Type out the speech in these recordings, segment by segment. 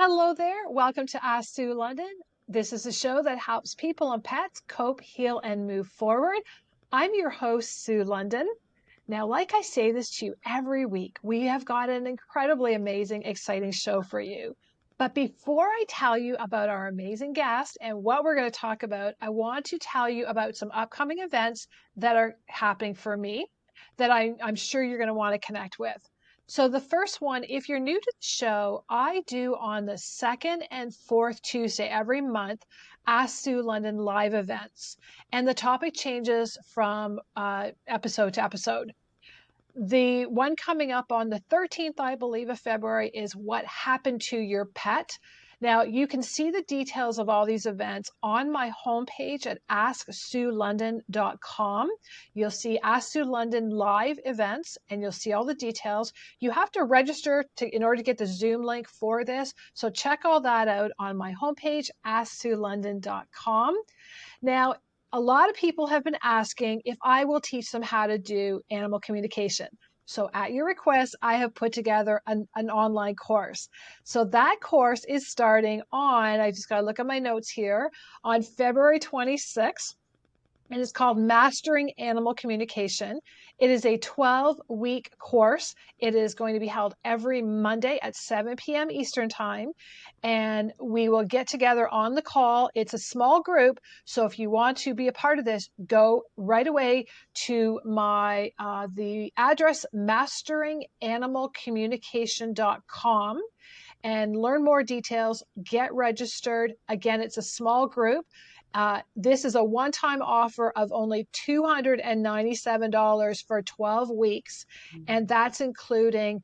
Hello there. Welcome to Ask Sue London. This is a show that helps people and pets cope, heal, and move forward. I'm your host, Sue London. Now, like I say this to you every week, we have got an incredibly amazing, exciting show for you. But before I tell you about our amazing guest and what we're going to talk about, I want to tell you about some upcoming events that are happening for me that I'm sure you're going to want to connect with. So the first one, if you're new to the show, I do on the second and fourth Tuesday every month, Ask Sue London live events. And the topic changes from episode to episode. The one coming up on the 13th, I believe, of February is what happened to your pet. Now, you can see the details of all these events on my homepage at asksuelondon.com. You'll see Ask Sue London live events, and you'll see all the details. You have to register in order to get the Zoom link for this. So check all that out on my homepage, asksuelondon.com. Now, a lot of people have been asking if I will teach them how to do animal communication. So at your request, I have put together an online course. So that course is starting on, I just got to look at my notes here, on February 26th. And it's called Mastering Animal Communication. It is a 12-week course. It is going to be held every Monday at 7 p.m. Eastern Time. And we will get together on the call. It's a small group. So if you want to be a part of this, go right away to my the address masteringanimalcommunication.com and learn more details. Get registered. Again, it's a small group. This is a one-time offer of only $297 for 12 weeks, and that's including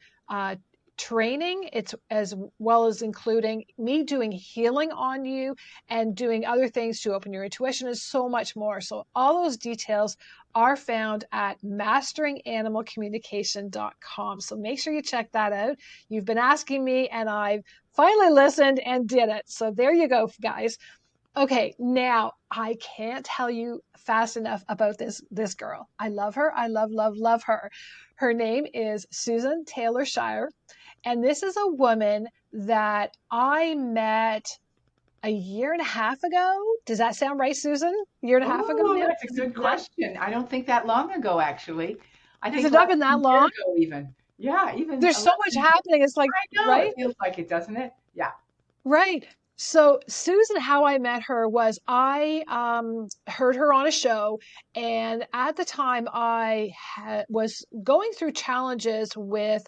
training. It's as well as including me doing healing on you and doing other things to open your intuition and so much more. So all those details are found at masteringanimalcommunication.com. So make sure you check that out. You've been asking me, and I've finally listened and did it. So there you go, guys. Okay, now I can't tell you fast enough about this girl. I love her. I love her. Her name is Susann Taylor Shier, and this is a woman that I met a year and a half ago. Does that sound right, Susan? A year and a half ago Oh, now? that's a good question. I don't think that long ago, actually. I Has think it less not been that than a year long? ago, even. Yeah, even There's less so much than a year. happening. It's like, I know, it right? feels like it, doesn't it? Yeah. Right. So Susan, how I met her was I heard her on a show, and at the time I was going through challenges with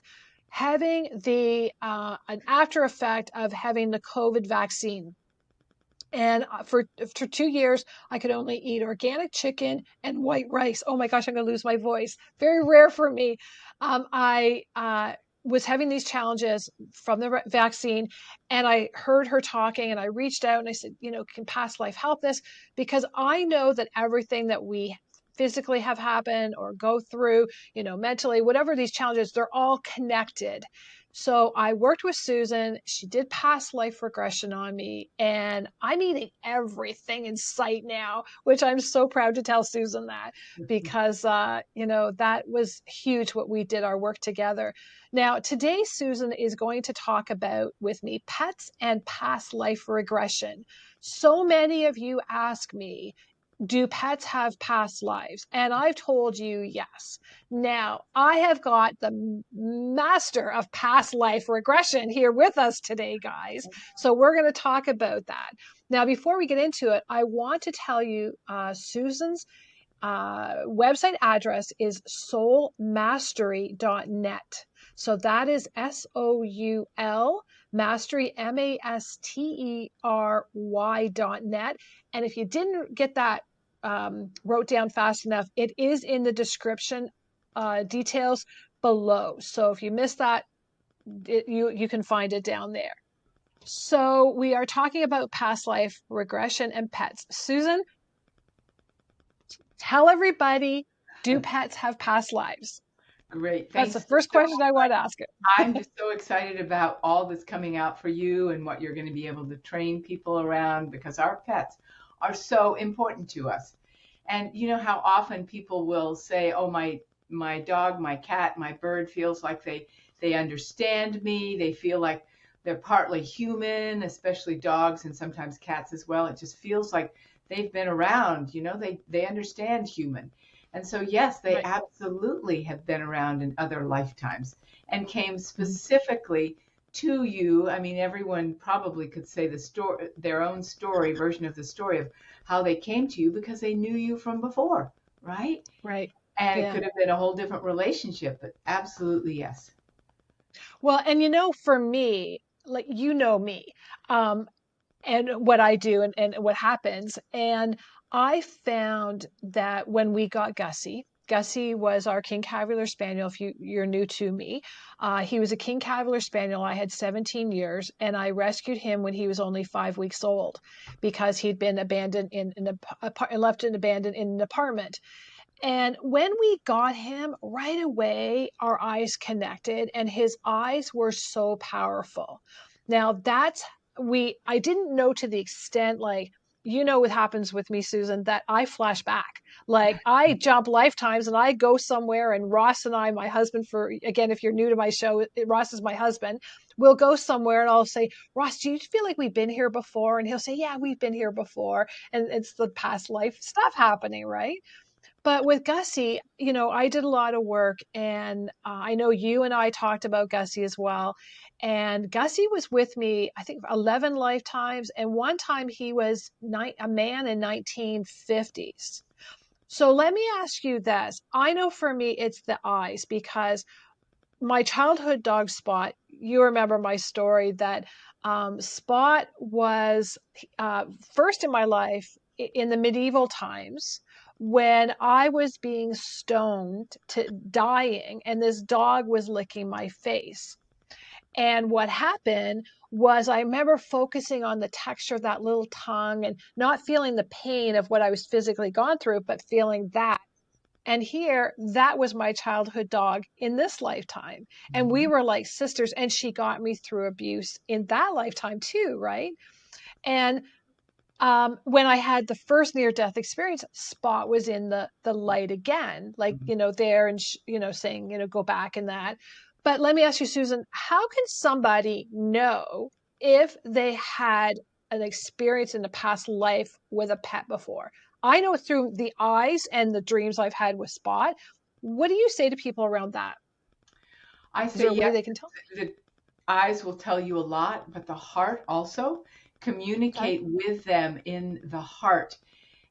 having the an after effect of having the COVID vaccine. And for 2 years, I could only eat organic chicken and white rice. Oh my gosh, I'm going to lose my voice. Very rare for me. I was having these challenges from the vaccine, and I heard her talking, and I reached out and I said, can past life help this? Because I know that everything that we physically have happened or go through, mentally, whatever these challenges, they're all connected. So I worked with Susan. She did past life regression on me, and I'm eating everything in sight now, which I'm so proud to tell Susan that because, that was huge what we did our work together. Now, today, Susan is going to talk about with me pets and past life regression. So many of you ask me, do pets have past lives? And I've told you yes. Now, I have got the master of past life regression here with us today, guys. So we're going to talk about that. Now, before we get into it, I want to tell you Susan's website address is soulmastery.net. So that is SOUL mastery, MASTERY.net. And if you didn't get that wrote down fast enough, it is in the description details below. So if you missed that, you can find it down there. So we are talking about past life regression and pets. Susan, tell everybody, do pets have past lives? Great. That's the Thanks first so question I want to ask it. I'm just so excited about all that's coming out for you and what you're going to be able to train people around because our pets are so important to us. And you know how often people will say, "Oh, my dog, my cat, my bird feels like they understand me. They feel like they're partly human, especially dogs and sometimes cats as well. It just feels like they've been around, they understand human. And so, yes, they Right. absolutely have been around in other lifetimes and came Mhm. specifically to you. I mean, everyone probably could say the story, their own story, version of the story of how they came to you because they knew you from before, right? Right. And it Yeah. could have been a whole different relationship, but absolutely yes. Well, and for me, like me, um, and what I do and what happens. And I found that when we got Gussie was our King Cavalier Spaniel. If you're new to me, he was a King Cavalier Spaniel. I had 17 years, and I rescued him when he was only 5 weeks old because he'd been abandoned left and abandoned in an apartment. And when we got him, right away, our eyes connected, and his eyes were so powerful. Now, I didn't know to the extent, like, what happens with me, Susan, that I flash back. Like, I jump lifetimes and I go somewhere, and Ross and I, my husband, again, if you're new to my show, Ross is my husband, we'll go somewhere and I'll say, Ross, do you feel like we've been here before? And he'll say, yeah, we've been here before. And it's the past life stuff happening, right? But with Gussie, I did a lot of work, and I know you and I talked about Gussie as well. And Gussie was with me, I think, 11 lifetimes, and one time he was a man in 1950s. So let me ask you this. I know for me, it's the eyes because my childhood dog Spot, you remember my story that Spot was first in my life in the medieval times when I was being stoned to dying, and this dog was licking my face. And what happened was I remember focusing on the texture of that little tongue and not feeling the pain of what I was physically gone through, but feeling that. And here, that was my childhood dog in this lifetime. And we Mhm. were like sisters, and she got me through abuse in that lifetime too, right? And when I had the first near death experience, Spot was in the light again, like there and saying go back in that. But let me ask you, Susan, how can somebody know if they had an experience in the past life with a pet before? I know through the eyes and the dreams I've had with Spot. What do you say to people around that? I Is say there a way yes, they can tell? the eyes will tell you a lot, but the heart also Okay. communicate with them in the heart,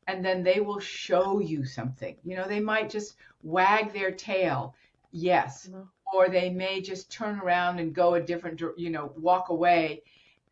and then they will show you something. They might just wag their tail, yes, Mhm. or they may just turn around and go a different, walk away.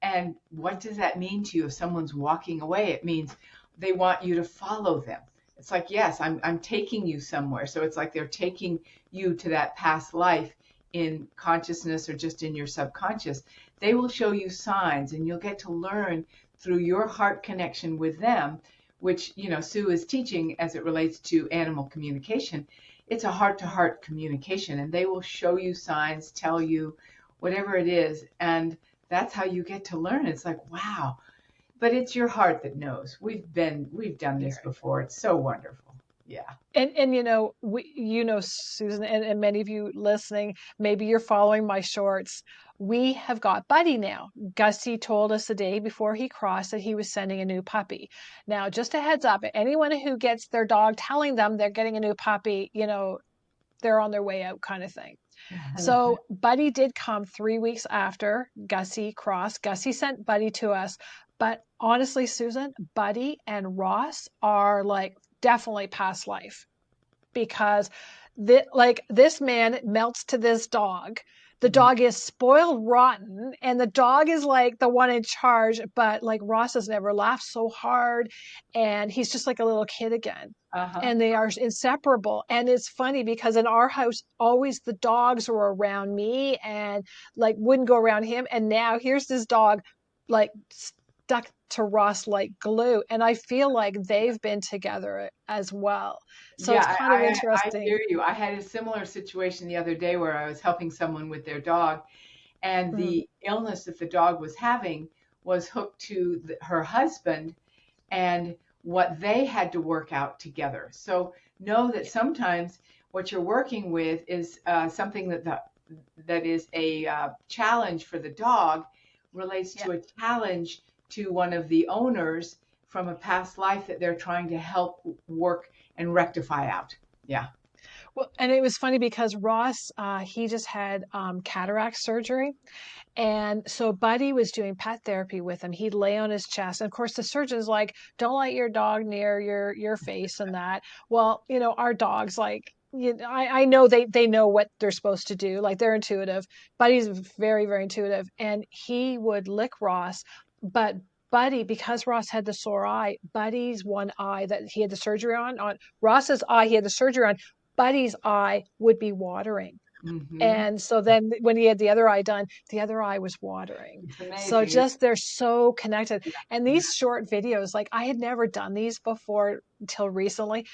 And what does that mean to you if someone's walking away? It means they want you to follow them. It's like, yes, I'm taking you somewhere. So it's like they're taking you to that past life in consciousness or just in your subconscious. They will show you signs and you'll get to learn through your heart connection with them, which, Sue is teaching as it relates to animal communication. It's a heart to heart communication, and they will show you signs, tell you whatever it is. And that's how you get to learn. It's like, wow. But it's your heart that knows. We've done this before. It's so wonderful. Yeah. And Susan, and many of you listening, maybe you're following my shorts. We have got Buddy now. Gussie told us the day before he crossed that he was sending a new puppy. Now, just a heads up, anyone who gets their dog telling them they're getting a new puppy, they're on their way out kind of thing. So Buddy did come 3 weeks after Gussie crossed. Gussie sent Buddy to us. But honestly, Susan, Buddy and Ross are like definitely past life because this man melts to this dog. The Mhm. dog is spoiled rotten, and the dog is like the one in charge, but like Ross has never laughed so hard, and he's just like a little kid again. Uh-huh. And they are inseparable. And it's funny because in our house, always the dogs were around me and like wouldn't go around him. And now here's this dog like stuck to Ross like glue. And I feel like they've been together as well. So Yeah, it's kind of I interesting. hear you. I had a similar situation the other day where I was helping someone with their dog, and Mm, the illness that the dog was having was hooked to her husband and what they had to work out together. So know that sometimes what you're working with is something that is a challenge for the dog, relates Yeah. to a challenge to one of the owners from a past life that they're trying to help work and rectify out. Yeah. Well, and it was funny because Ross, he just had cataract surgery. And so Buddy was doing pet therapy with him. He'd lay on his chest. And of course, the surgeon's like, don't let your dog near your face and that. Well, our dogs, like, I know they know what they're supposed to do. Like, they're intuitive. Buddy's very, very intuitive. And he would lick Ross. But Buddy, because Ross had the sore eye, Buddy's one eye that he had the surgery on Ross's eye, he had the surgery on, Buddy's eye would be watering. Hmm. And so then when he had the other eye done, the other eye was watering. It's So amazing. just they're so connected. Yeah. And Yeah. these short videos, like I had never done these before until recently.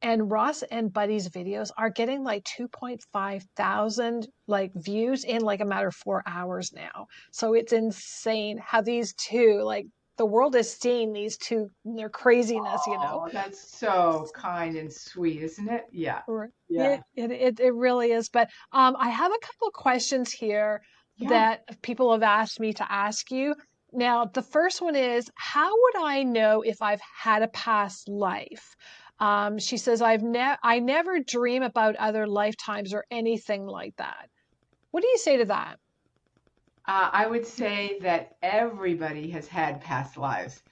And Ross and Buddy's videos are getting like 2.5 thousand like views in like a matter of 4 hours now. So it's insane how these two, like the world is seeing these two, their craziness. Oh, that's so kind and sweet, isn't it? Yeah. Right. Yeah. It really is. But I have a couple of questions here Yeah. that people have asked me to ask you. Now, the first one is, how would I know if I've had a past life? She says, I never dream about other lifetimes or anything like that. What do you say to that? I would say that everybody has had past lives.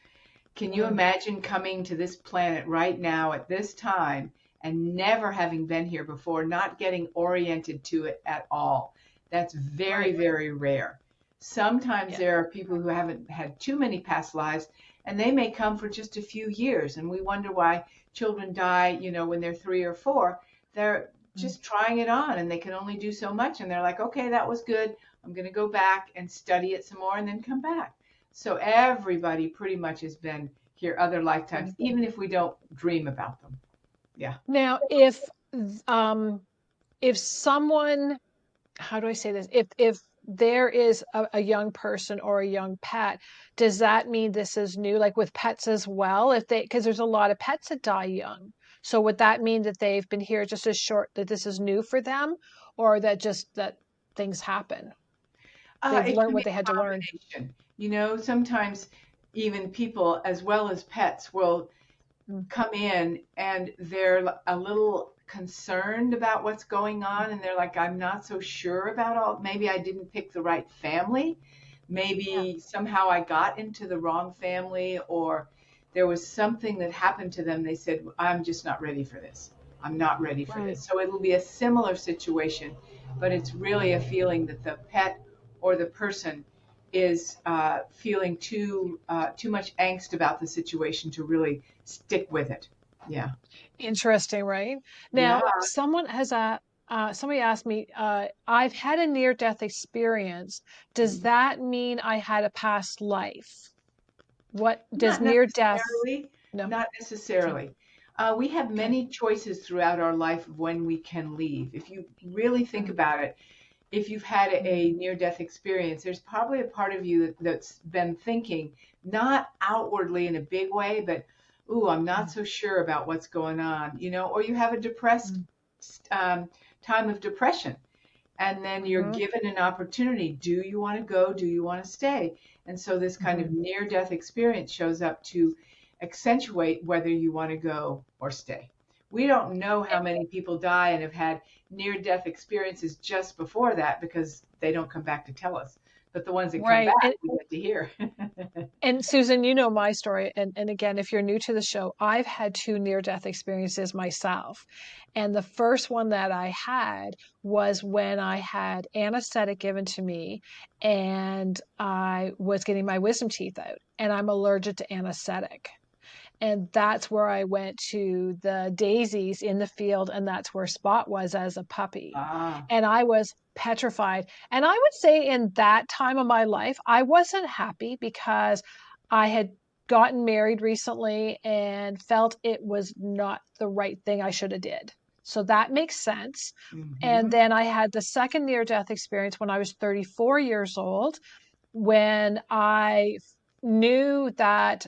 Can you Mm, imagine coming to this planet right now at this time and never having been here before, not getting oriented to it at all? That's very, right. very rare. Sometimes Yeah. there are people who haven't had too many past lives and they may come for just a few years. And we wonder why children die, when they're 3 or 4. They're Mm. just trying it on and they can only do so much. And they're like, okay, that was good. I'm going to go back and study it some more and then come back. So everybody pretty much has been here other lifetimes, Mm. even if we don't dream about them. Yeah. Now, um, if someone, how do I say this? If there is a young person or a young pet, does that mean this is new? Like with pets as well, if they, because there's a lot of pets that die young. So would that mean that they've been here just as short, that this is new for them, or that just that things happen? They've It learned can be what they had a to learn. combination. Sometimes even people, as well as pets, will Mm, come in and they're a little concerned about what's going mm, on. And they're like, I'm not so sure about all, maybe I didn't pick the right family. yeah, Maybe somehow I got into the wrong family, or there was something that happened to them. They said, I'm just not ready for this. I'm not ready for right. this. So it'll be a similar situation, but it's really a feeling that the pet or the person is feeling too much angst about the situation to really stick with it. Yeah. Interesting, right? Yeah. Now, somebody asked me, I've had a near-death experience. Does that mean I had a past life? What does Not near death? necessarily. No. Not Okay. necessarily. We have Okay. many choices throughout our life of when we can leave. If you really think Mm, about it, if you've had mm, a near death experience, there's probably a part of you that's been thinking, not outwardly in a big way, but, ooh, I'm not mm, so sure about what's going on, or you have a depressed mm, um, time of depression. And then you're mhm, given an opportunity. Do you want to go? Do you want to stay? And so this kind of mhm. near death experience shows up to accentuate whether you want to go or stay. We don't know how many people die and have had near death experiences just before that because they don't come back to tell us. But the ones that come Right. back, we get to hear. And Susan, you know my story. And again, if you're new to the show, I've had two near-death experiences myself. And the first one that I had was when I had anesthetic given to me and I was getting my wisdom teeth out, and I'm allergic to anesthetic. And that's where I went to the daisies in the field, and that's where Spot was as a puppy. Ah, And I was petrified. And I would say in that time of my life, I wasn't happy because I had gotten married recently and felt it was not the right thing I should have did. So that makes sense. And mm-hmm. then I had the second near death experience when I was 34 years old, when I knew that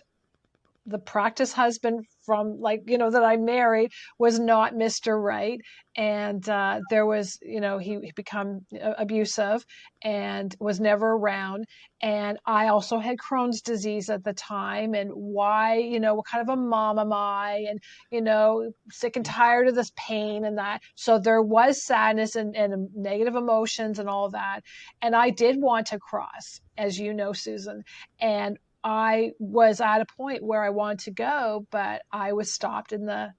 the practice husband from, like, that I married was not Mr. Right. And there was, he become abusive and was never around. And I also had Crohn's disease at the time. And why, what kind of a mom am I? And, sick and Yeah. tired of this pain and that. So there was sadness and negative emotions and all that. And I did want to cross, as you know, Susan. And I was at a point where I wanted to go, but I was stopped in the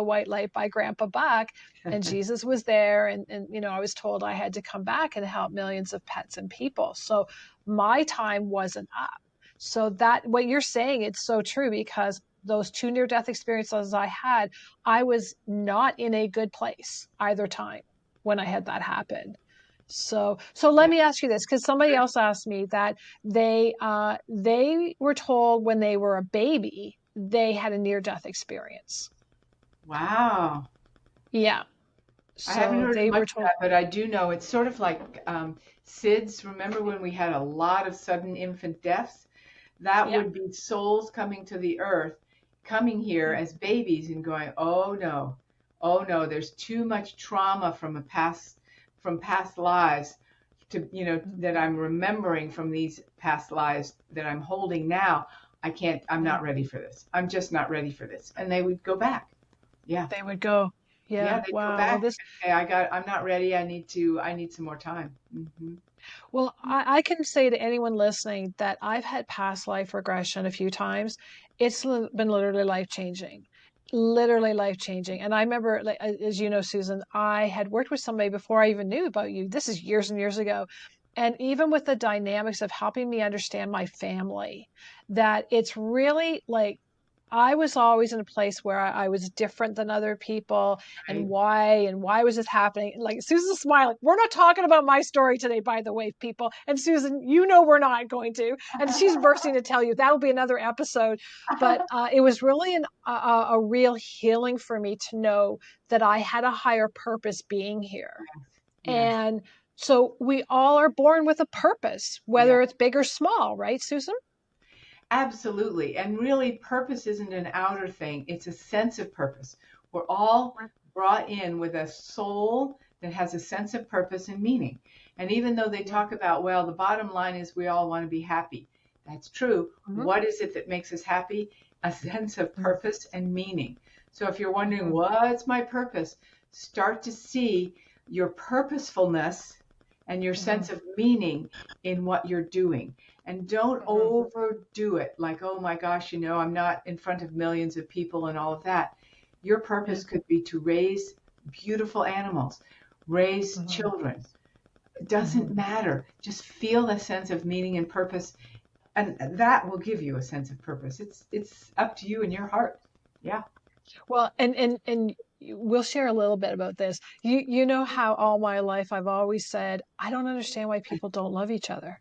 white light by Grandpa Buck, and Jesus was there, and I was told I had to come back and help millions of pets and people. So my time wasn't up. So that what you're saying, it's so true, because those two near death experiences I had, I was not in a good place either time when I had that happen. So let Yeah. me ask you this, because somebody else asked me that they were told when they were a baby they had a near death experience. Wow. Yeah. I haven't So heard as they much were of told. that, but I do know it's sort of like SIDS. Remember when we had a lot of sudden infant deaths? That Yeah. would be souls coming to the earth, coming here as babies and going, oh no, there's too much trauma from past lives to, that I'm remembering from these past lives that I'm holding now. I'm Yeah. not ready for this. I'm just not ready for this. And they would go back. Yeah. They would go. Yeah, Yeah. they'd go Wow. Well, back this. and say, I'm not ready. I need some more time. Well, I can say to anyone listening that I've had past life regression a few times. It's been literally life changing, literally life changing. And I remember, like, as you know, Susan, I had worked with somebody before I even knew about you. This is years and years ago. And even with the dynamics of helping me understand my family, that it's really like I was always in a place where I was different than other people, Right. and why was this happening? Like, Susan's smiling. We're not talking about my story today, by the way, people. And Susan, we're not going to. And she's bursting to tell you that'll be another episode. But it was really a real healing for me to know that I had a higher purpose being here. Yes. And so we all are born with a purpose, Yeah. whether it's big or small, right, Susan? Absolutely. And really, purpose isn't an outer thing, it's a sense of purpose. We're all brought in with a soul that has a sense of purpose and meaning. And even though they talk about, well, the bottom line is we all want to be happy. That's true. Mm-hmm. What is it that makes us happy? A sense of purpose and meaning. So if you're wondering, Mm-hmm. what's my purpose? Start to see your purposefulness and your Mm-hmm. sense of meaning in what you're doing. And don't Mm-hmm. overdo it like, oh my gosh, I'm not in front of millions of people and all of that. Your Yeah. purpose could be to raise beautiful animals, raise Mm-hmm. children. It Mm-hmm. doesn't matter. Just feel the sense of meaning and purpose, and that will give you a sense of purpose. It's up to you and your heart. Yeah. Well, and we'll share a little bit about this. You know how all my life I've always said I don't understand why people don't love each other.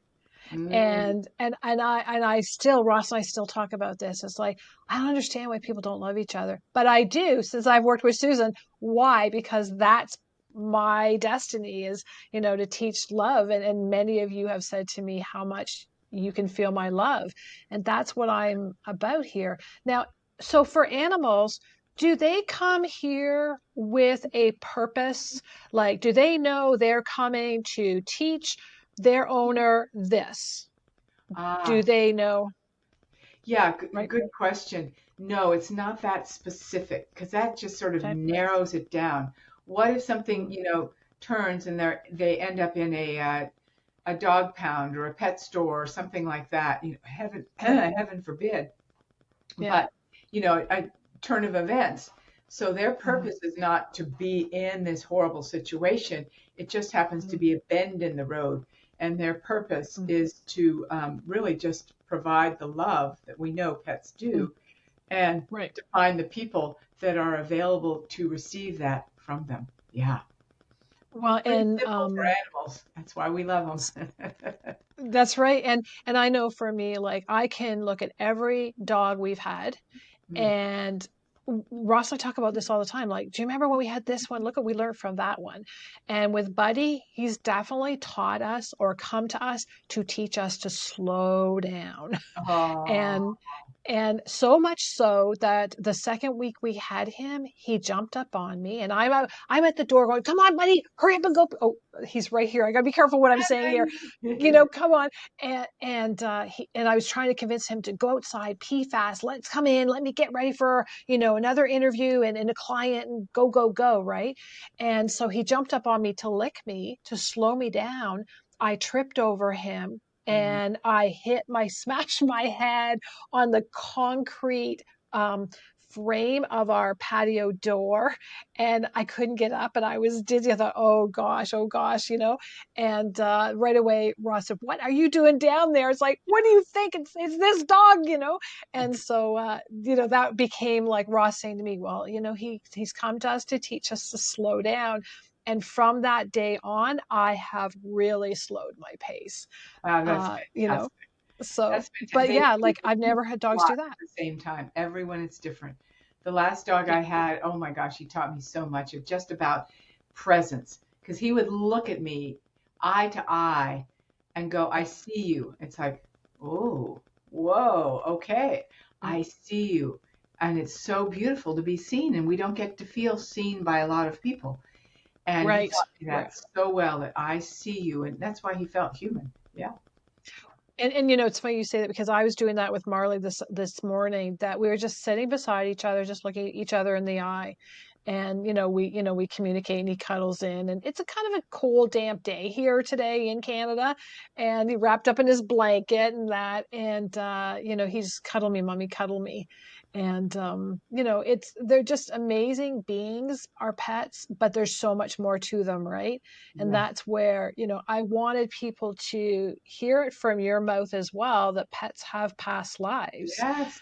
Mm, And I still, Ross and I still talk about this. It's like I don't understand why people don't love each other, but I do, since I've worked with Susan. Why? Because that's my destiny, is to teach love, and many of you have said to me how much you can feel my love, and that's what I'm about here now. So for animals, do they come here with a purpose? Like, do they know they're coming to teach their owner this? Do ah, they know? yeah, Right. good question. No, it's not that specific because that just sort of Okay. narrows it down. What if Mm-hmm. something, turns and they end up in a dog pound or a pet store or something like that? Heaven Mm-hmm. heaven forbid. Yeah. But a turn of events. So their Mm-hmm. purpose is not to be in this horrible situation. It just happens to Mm-hmm. be a bend in the road. And their purpose Mm-hmm. is to really just provide the love that we know pets do and Right. to find the people that are available to receive that from them. Yeah. Well, Pretty and simple for animals. That's why we love them. that's right. And I know for me, like, I can look at every dog we've had, Mm, and Ross and I talk about this all the time. Like, do you remember when we had this one? Look what we learned from that one. And with Buddy, he's definitely taught us or come to us to teach us to slow down. Oh, and and so much so that the second week we had him, he jumped up on me, and I'm at the door going, "Come on, buddy, hurry up and go!" Oh, he's right here. I got to be careful what I'm saying here. Come on. And I was trying to convince him to go outside, pee fast. Let's come in. Let me get ready for another interview and a client and go go go, right? And so he jumped up on me to lick me to slow me down. I tripped over him and I smashed my head on the concrete um, frame of our patio door, and I couldn't get up and I was dizzy. I thought, oh gosh, and right away Ross said, "What are you doing down there?" It's like, "What do you think? It's this dog." And so that became like Ross saying to me, "Well, he's come to us to teach us to slow down." And from that day on, I have really slowed my pace. wow, that's uh you know fantastic. so That's fantastic. but They yeah, teach like I've never had a dogs lot do at that. the same time. Everyone is different. The last dog Yeah. I had, oh my gosh, he taught me so much of just about presence because he would look at me eye to eye and go, I Yeah. see you. It's like, oh, whoa, okay, Mm. I see you. And it's so beautiful to be seen. And we don't get to feel seen by a lot of people. And he Right. taught me Right. that so well that I see you. And that's why he felt human. Yeah. And it's funny you say that because I was doing that with Marley this morning, that we were just sitting beside each other, just looking at each other in the eye. And we communicate and he cuddles in, and it's a kind of a cold, damp day here today in Canada. And he wrapped up in his blanket and that, and he's cuddle me, mommy, cuddle me. And they're just amazing beings, our pets, but there's so much more to them, right? And Yeah. that's where, I wanted people to hear it from your mouth as well, that pets have past lives, Yes.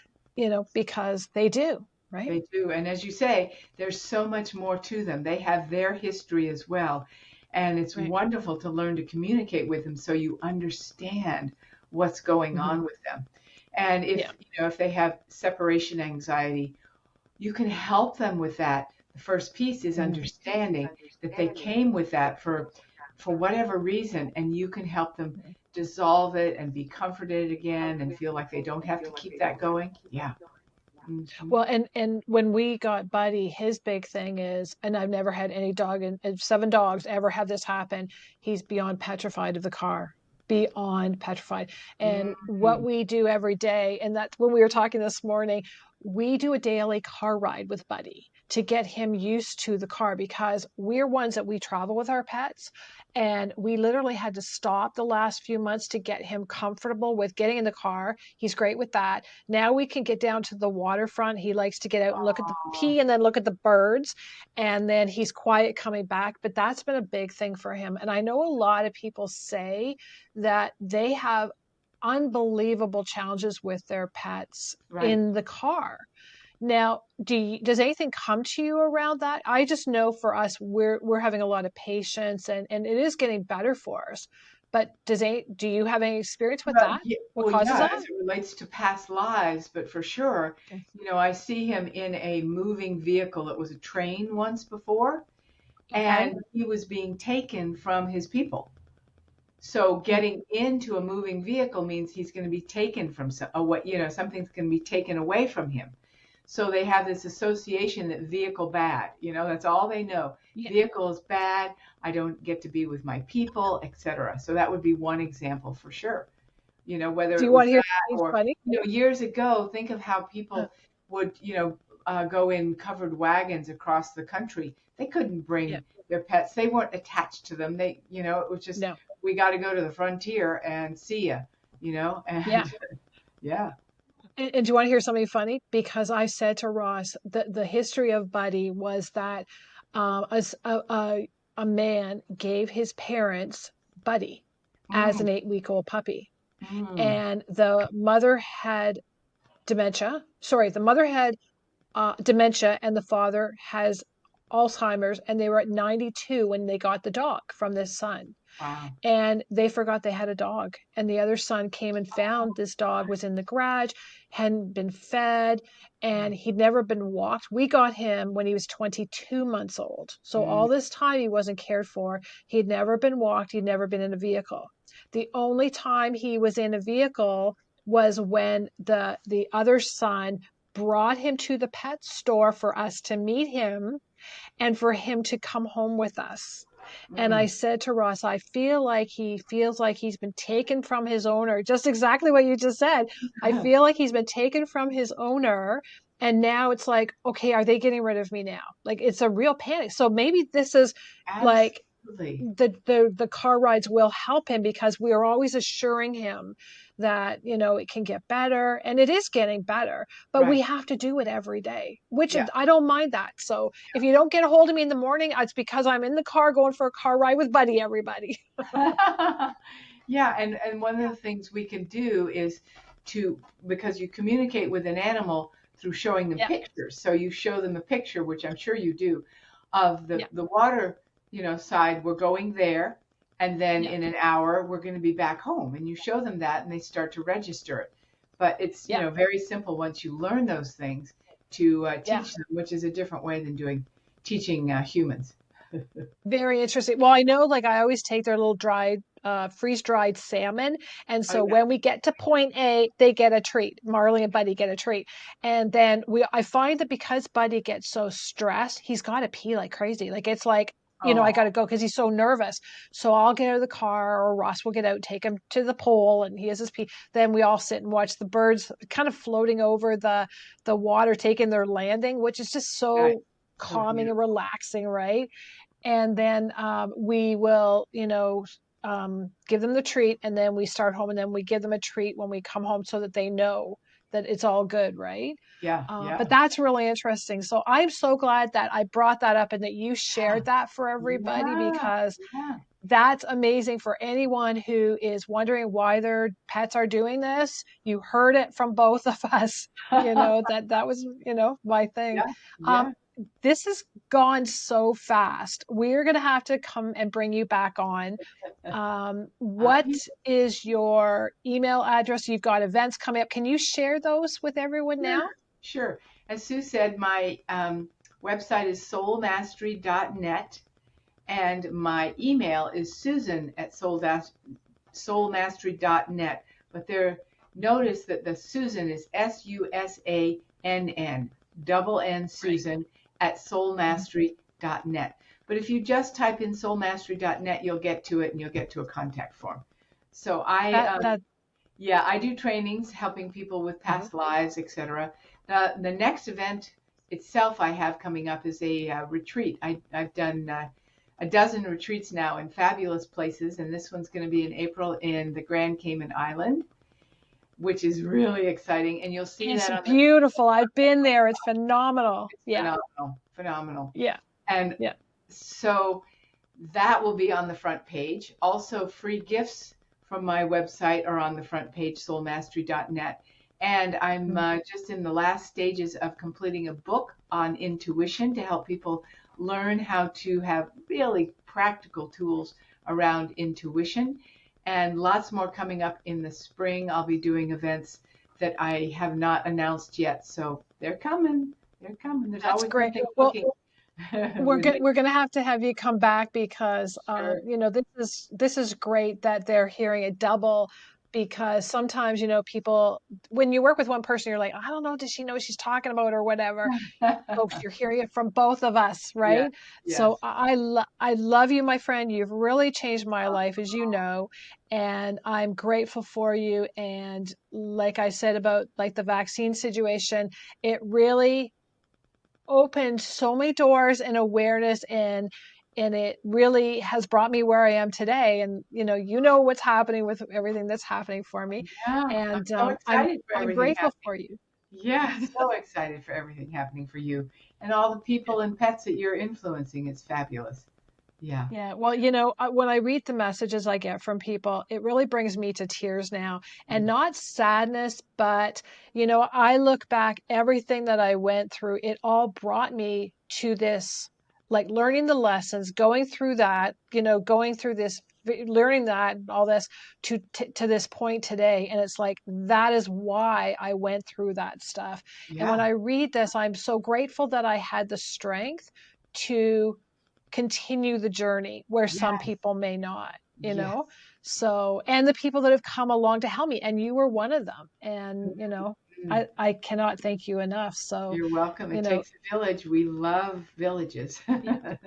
because they do, right? They do. And as you say, there's so much more to them. They have their history as well. And it's Right. wonderful to learn to communicate with them so you understand what's going Hmm. on with them. And Yeah. if they have separation anxiety, you can help them with that. The first piece is Mm. understanding that they came with that for whatever reason, and you can help them dissolve it and be comforted again and feel like they don't have to keep that going. Yeah. Hmm. Well, and when we got Buddy, his big thing is, and I've never had any dog and 7 dogs ever have this happen. He's beyond petrified of the car, beyond petrified. And what Hmm. we do every day, and that's when we were talking this morning, we do a daily car ride with Buddy to get him used to the car, because we're ones that we travel with our pets. And we literally had to stop the last few months to get him comfortable with getting in the car. He's great with that. Now we can get down to the waterfront. He likes to get out and look at the Oh, pee and then look at the birds. And then he's quiet coming back. But that's been a big thing for him. And I know a lot of people say that they have unbelievable challenges with their pets right. in the car. Now, does anything come to you around that? I just know for us, we're having a lot of patience, and it is getting better for us. But do you have any experience with that? What causes Yeah, that? as it relates to past lives, but for sure, Okay. I see him in a moving vehicle. It was a train once before, Okay. and he was being taken from his people. So Mm. getting into a moving vehicle means he's going to be taken from something's going to be taken away from him. So they have this association that vehicle bad, that's all they know. Yeah. Vehicle is bad. I don't get to be with my people, etc. So that would be one example for sure. Whether Do it you was want to hear that something or, funny? years ago, think of how Uh, people would, go in covered wagons across the country. They couldn't yeah. bring their pets. They weren't attached to them. It was just, No. we got to go to the frontier and see ya, Yeah. and yeah. And do you want to hear something funny? Because I said to Ross that the history of Buddy was that as a man gave his parents Buddy as Mm, an 8-week-old puppy, mm, and the mother had dementia. Sorry, the mother had dementia, and the father has Alzheimer's, and they were at 92 when they got the dog from this son. Wow. and they forgot they had a dog. And the other son came and found this dog was in the garage, hadn't been fed, and he'd never been walked. We got him when he was 22 months old. So Mm, all this time he wasn't cared for. He'd never been walked. He'd never been in a vehicle. The only time he was in a vehicle was when the other son brought him to the pet store for us to meet him and for him to come home with us. And I mm. said to Ross, I feel like he feels like he's been taken from his owner. Just exactly what you just said. I feel like he's been taken from his owner. And now it's like, okay, are they getting rid of me now? Like it's a real panic. So maybe this is like Absolutely. the car rides will help him because we are always assuring him that it can get better, and it is getting better, but we Right. have to do it every day, which Yeah. I don't mind that. So if you don't get a hold of me in the morning, it's because I'm in the car going for a car ride with Buddy, everybody. Yeah, and one of the things we can do is to, because you communicate with an animal through showing them Yeah, pictures. So you show them a picture, which I'm sure you do, of yeah, the water, side. We're going there, and then yeah, in an hour we're going to be back home. And you show them that, and they start to register it. But it's, yeah, very simple once you learn those things to yeah. teach them, which is a different way than teaching humans. Very interesting. Well, I know, like I always take their little dried, freeze dried salmon. And Oh so yeah. when we get to point A, they get a treat. Marley and Buddy get a treat. And then I find that because Buddy gets so stressed, he's got to pee like crazy. Like it's like, I got to Oh, go because he's so nervous. So I'll get out of the car, or Ross will get out, take him to the pole, and he has his pee. Then we all sit and watch the birds kind of floating over the water, taking their landing, which is just right. so So calming and beautiful. relaxing, right? And then we will give them the treat, and then we start home, and then we give them a treat when we come home so that they know that it's all good, right? Yeah, But yeah, that's really interesting. So I'm so glad that I brought that up and that you yeah, shared that for everybody, yeah, because yeah. that's amazing for anyone who is wondering why their pets are doing this. You heard it from both of us, that was, my thing. Yeah, Um, yeah. this has gone so fast. We're going to have to come and bring you back on. What I'm is your email address? You've got events coming up. Can you share those with everyone Sure, now? sure. As Sue said, my website is soulmastery.net, and my email is susan@soulmastery.net. But there, notice that the Susan is Susann, double N Right. Susan at soulmastery.net. But if you just type in soulmastery.net, you'll get to it, and you'll get to a contact form. So That. yeah, I do trainings helping people with Mhm. past lives, etc. The next event itself I have coming up is a retreat. I've done a dozen retreats now in fabulous places, and this one's going to be in April in the Grand Cayman Island, which is really exciting. And you'll see It's that on the, beautiful. I've been there. It's phenomenal. it's Yeah. phenomenal, phenomenal. Yeah. And Yeah. so that will be on the front page. Also, free gifts from my website are on the front page, soulmastery.net. And I'm Mhm. just in the last stages of completing a book on intuition to help people learn how to have really practical tools around intuition. And lots more coming up in the spring. I'll be doing events that I have not announced yet. So they're coming. They're coming. There's That's always great. something Well, cooking we're with going me. we're going to have you come back because Sure. this is great that they're hearing it double, because sometimes people, when you work with one person, you're like, I don't know, does she know what she's talking about or whatever. Folks, you're hearing it from both of us, Yes, right? So yes. I love you, my friend. You've really changed my Oh, life, as you know, and I'm grateful for you. And like I said about like the vaccine situation, it really opened so many doors and awareness, and it really has brought me where I am today. And what's happening with everything that's happening for me, yeah. I'm and so I'm excited for I'm everything grateful happening. for you. Yeah, so excited for everything happening for you and all the people and pets that you're influencing. It's fabulous. Yeah. Yeah, well, when I read the messages I get from people, it really brings me to tears now, and Mm. not sadness, but, I look back, everything that I went through, it all brought me to this, like learning the lessons, going through that, going through this learning that and all this to this point today. And it's like, that is why I went through that stuff. And when Yeah. I read this, I'm so grateful that I had the strength to continue the journey where some Yes. people may not, Yes. so, and the people that have come along to help me, and you were one of them. And, Mm. I cannot thank you enough. So, You're welcome. you It know, takes a village. We love villages.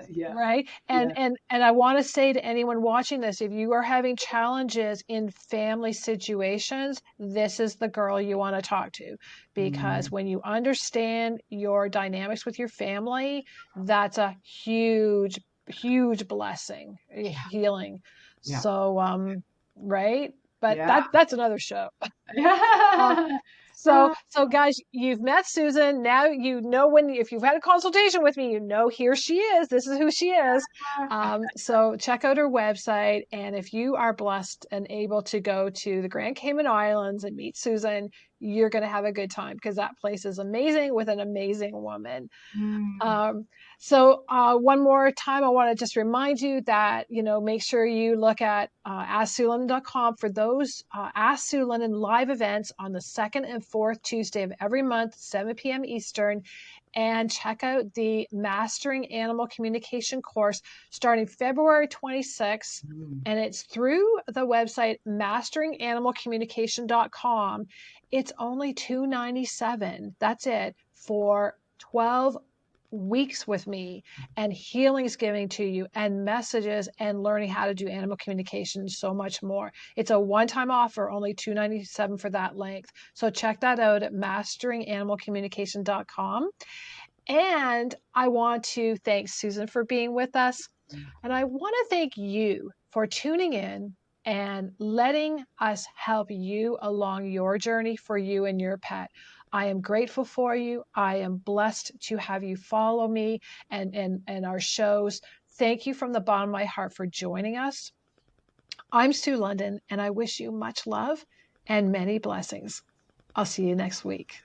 Yeah. right. And Yeah. I want to say to anyone watching this, if you are having challenges in family situations, this is the girl you want to talk to, because Mm. when you understand your dynamics with your family, that's a huge blessing, Yeah. healing. Yeah. So right, but Yeah. that's another show. Um, Yeah. so guys, you've met Susann. Now you know, when, if you've had a consultation with me, here she is. This is who she is. So check out her website. And if you are blessed and able to go to the Grand Cayman Islands and meet Susann, you're going to have a good time, because that place is amazing with an amazing woman. Mm. Um, one more time, I want to just remind you that, make sure you look at AskSuLondon.com for those Ask Sue London live events on the second and fourth Tuesday of every month, 7 p.m. Eastern. And check out the Mastering Animal Communication course starting February 26th. Mm. And it's through the website masteringanimalcommunication.com. It's only $297. That's it, for 12 weeks with me, and healing is giving to you, and messages, and learning how to do animal communication, so much more. It's a one-time offer, only $297 for that length. So check that out at masteringanimalcommunication.com. And I want to thank Susann for being with us. And I want to thank you for tuning in and letting us help you along your journey for you and your pet. I am grateful for you. I am blessed to have you follow me and our shows. Thank you from the bottom of my heart for joining us. I'm Sue London, and I wish you much love and many blessings. I'll see you next week.